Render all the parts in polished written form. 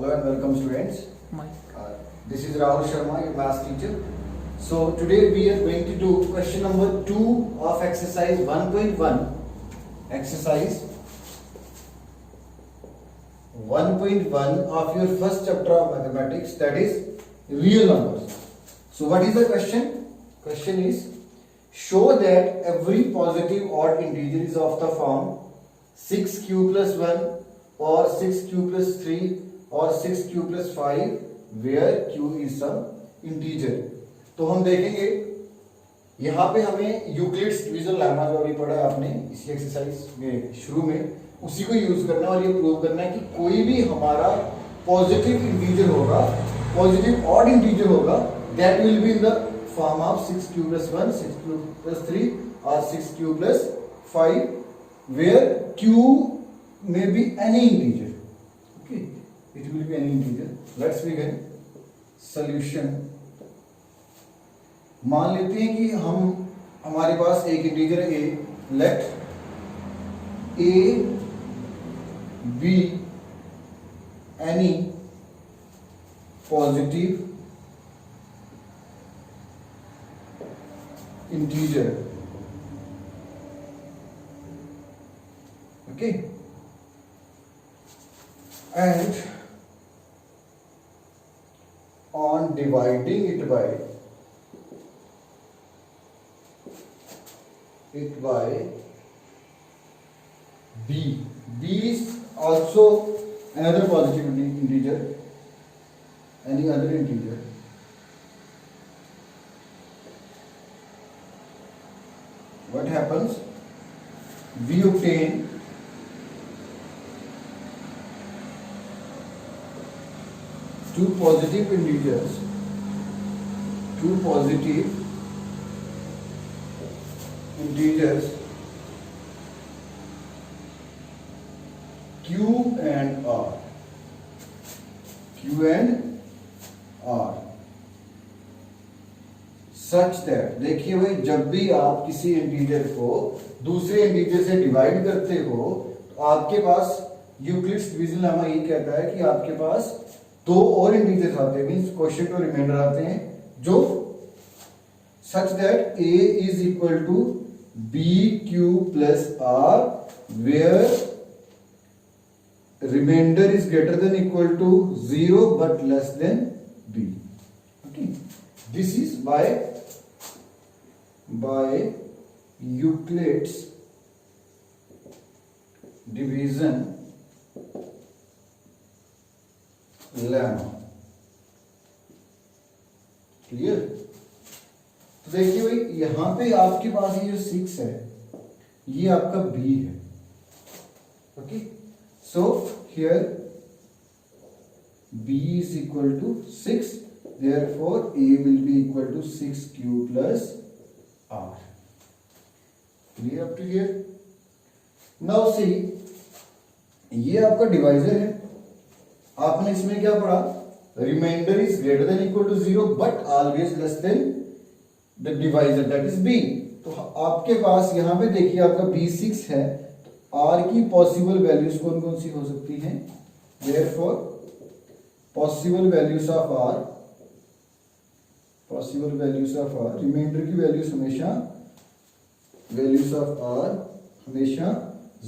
Hello and welcome students. This is Rahul Sharma, your math teacher. So today we are going to do question number 2 of exercise 1.1. Exercise 1.1 of your first chapter of mathematics, that is real numbers. So what is the question? Question is, show that every positive odd integer is of the form 6q plus 1 or 6q plus 3 or 6q plus 5 where q is some integer. तो हम देखेंगे यहाँ पे हमें Euclid's division lemma जो अभी पढ़ा है आपने इसी एक्सरसाइज में शुरू में, उसी को यूज करना और ये प्रूव करना है कि कोई भी हमारा पॉजिटिव इंटीजर होगा, पॉजिटिव ऑड इंटीजर होगा, that will be in the form of 6q plus 1, 6q plus 3 or 6q plus 5 where q may be any integer. Okay, it will be any integer. Let's begin. Solution. मान लेते हैं कि हमारे पास एक integer है a. Let a be any positive integer. Okay, and on dividing it by b. b is also another positive integer, any other integer. What happens? We obtain two positive integers q and r. Such that, देखिए भाई, जब भी आप किसी integer को दूसरे integer से divide करते हो तो आपके पास यूक्लिड्स डिवीजन लेमा ये कहता है कि आपके पास दो और इंटीजर्स आते हैं, मींस क्वोशिएंट और रिमाइंडर आते हैं, जो such that a is equal to bq plus r where remainder is greater than equal to 0 but less than b. Okay, this is by Euclid's division lemma. Clear? तो देखिए भाई, यहां पे आपके पास ये जो 6 है ये आपका b है. Okay, so here b is equal to 6, therefore a will be equal to 6q plus r. Clear up to here? Now see, ये आपका डिवाइजर है. आपने इसमें क्या पढ़ा? Remainder is greater than equal to 0 but always less than the divisor, that is b. तो आपके पास यहां पे देखिए आपका b 6 है, तो r की पॉसिबल वैल्यूज कौन कौन सी हो सकती हैं? Therefore possible values of r, remainder की वैल्यूज हमेशा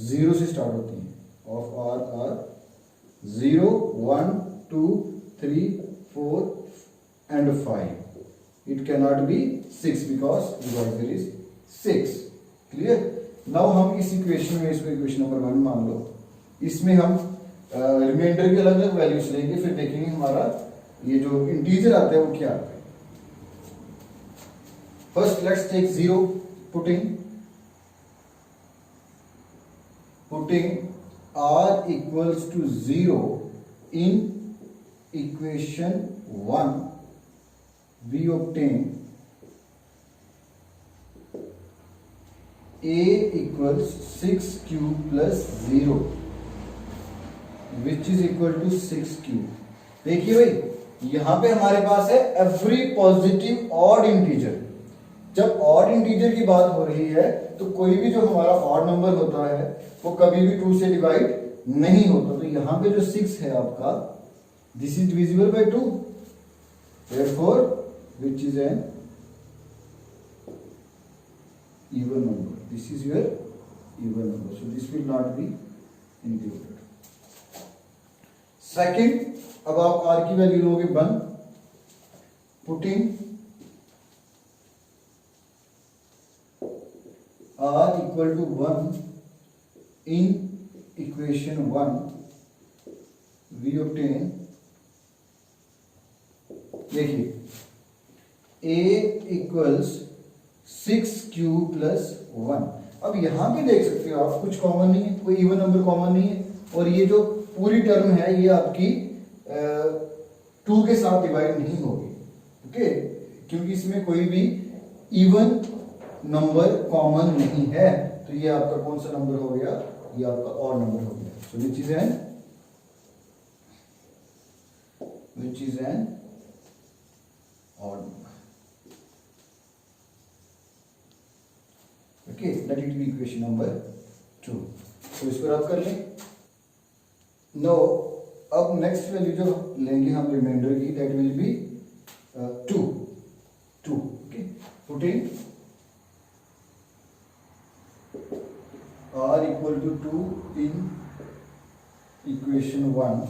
0 से स्टार्ट होती हैं. Of r are 0, 1, 2, 3, 4 and 5. It cannot be 6 because divisor is 6. Clear? Now हम इस इक्वेशन में, इसको इक्वेशन नंबर 1 मान लो, इसमें हम रिमाइंडर की अलग अलग वैल्यूज लेंगे, फिर देखेंगे हमारा ये जो इंटीजर आता है वो क्या आता है. First let's take 0, putting r equals to 0 in equation 1, we obtain a equals 6q plus 0 which is equal to 6q. देखिए भाई, यहां पे हमारे पास है एवरी पॉजिटिव ऑड इंटीजर. जब ऑड इंटीजर की बात हो रही है तो कोई भी जो हमारा ऑड नंबर होता है वो कभी भी 2 से डिवाइड नहीं होता. तो यहां पे जो 6 है आपका, This is divisible by 2. Therefore, which is an even number? This is your even number. So this will not be included. Second, अब आप r की वैल्यू लोगे 1, putting r equal to 1 in equation 1, we obtain, देखिए a equals 6q plus 1. अब यहां पे देख सकते हो आप, कुछ कॉमन नहीं है, कोई इवन नंबर कॉमन नहीं है, और ये जो पूरी टर्म है ये आपकी 2 के साथ डिवाइड नहीं होगी, ओके, क्योंकि इसमें कोई भी इवन नंबर कॉमन नहीं है, तो ये आपका कौन सा नंबर हो गया, ये आपका ऑड नंबर हो गया. So which is an odd number. Okay, let it be equation number 2. तो इसको रब कर लें. नो, अब नेक्स्ट वैल्यू जो लेंगे हम रिमाइंडर की, that will be 2. Okay, putting r equal to 2 in equation 1,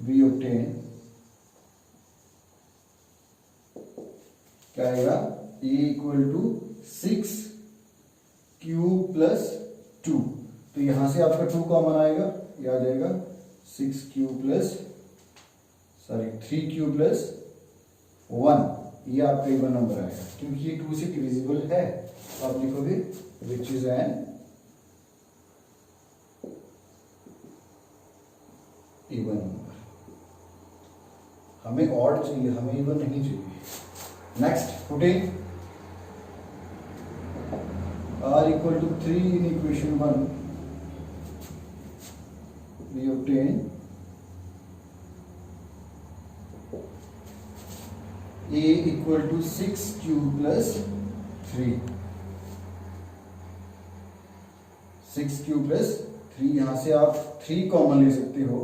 we obtain, क्या आएगा, a equal to 6q plus 2. तो यहां से आपका 2 कॉमन आएगा, ये आ जाएगा 3q plus 1. ये आपका इवन नंबर आएगा, क्योंकि ये 2 से डिविजिबल है. तो आप लिखोगे विच इज एन इवन नंबर. हमें ऑड चाहिए, हमें इवन नहीं चाहिए. Next, putting r equal to 3 in equation 1, we obtain a equal to 6q plus 3. 6q plus 3, यहां से आप 3 कॉमन ले सकते हो,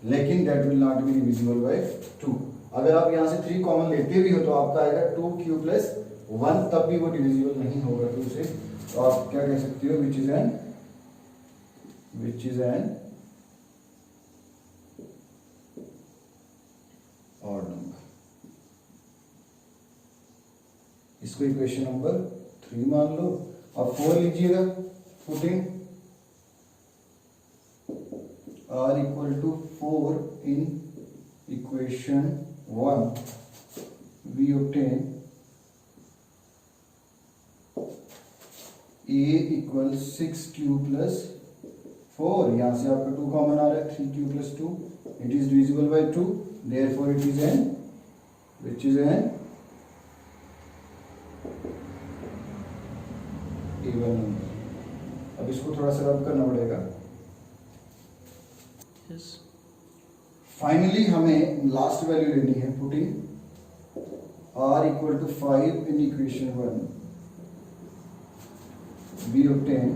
लेकिन that will not be divisible by 2. अगर आप यहां से 3 कॉमन लेते भी हो तो आपका आएगा 2q plus 1, तब भी वो डिविजिबल नहीं होगा 2 से. तो आप क्या कह सकते हो, विच इज एन ऑड नंबर. इसको इक्वेशन नंबर 3 मान लो. अब 4 लीजिएगा. Putting r equal to 4 in equation 1, we obtain a equals 6q plus 4. यहां से आपका 2 कॉमन आ रहा है, 3q plus 2. it is divisible by 2, therefore it is an even number. अब इसको थोड़ा सा रब करना पड़ेगा. फाइनली हमें लास्ट वैल्यू लेनी है. Putting r equal to 5 in equation 1, we obtain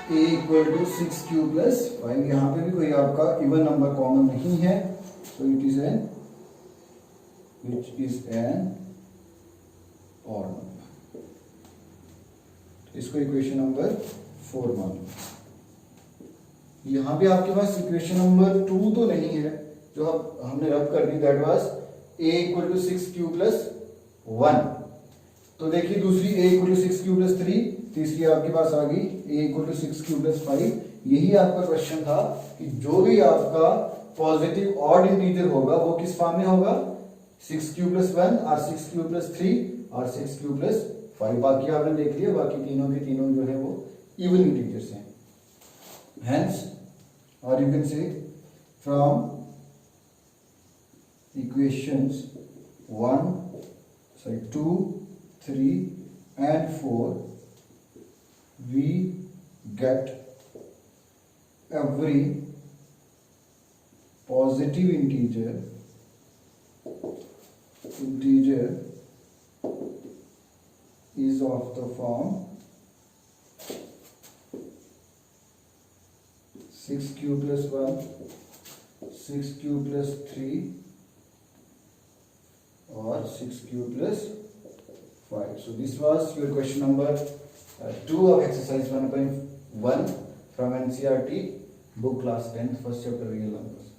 a equal to 6q plus 5. यहां पे भी कोई आपका इवन नंबर कॉमन नहीं है, so it is an odd number. इसको इक्वेशन नंबर 4 मान लो. यहां पे आपके पास इक्वेशन नंबर 2 तो नहीं है, जो हमने रब कर दी, that was a equal to 6q plus 1. तो देखिए दूसरी a equal to 6q plus 3, तीसरी आपके पास आ गई a equal to 6q plus 5. यही आपका क्वेश्चन था कि जो भी आपका पॉजिटिव ऑड इंटीजर होगा वो किस फॉर्म में होगा, 6q plus 1 और 6q plus 3 और 6q plus 5. बाकी आपने देख लिया, बाकी तीनों के तीनों जो है वो इवन इंटीजर्स हैं. Hence, or you can say from equations 2, 3 and 4, we get every positive integer is of the form 6q plus 1, 6q plus 3 or 6q plus 5. So this was your question number 2 of exercise 1.1 from NCERT book class 10th first chapter real numbers.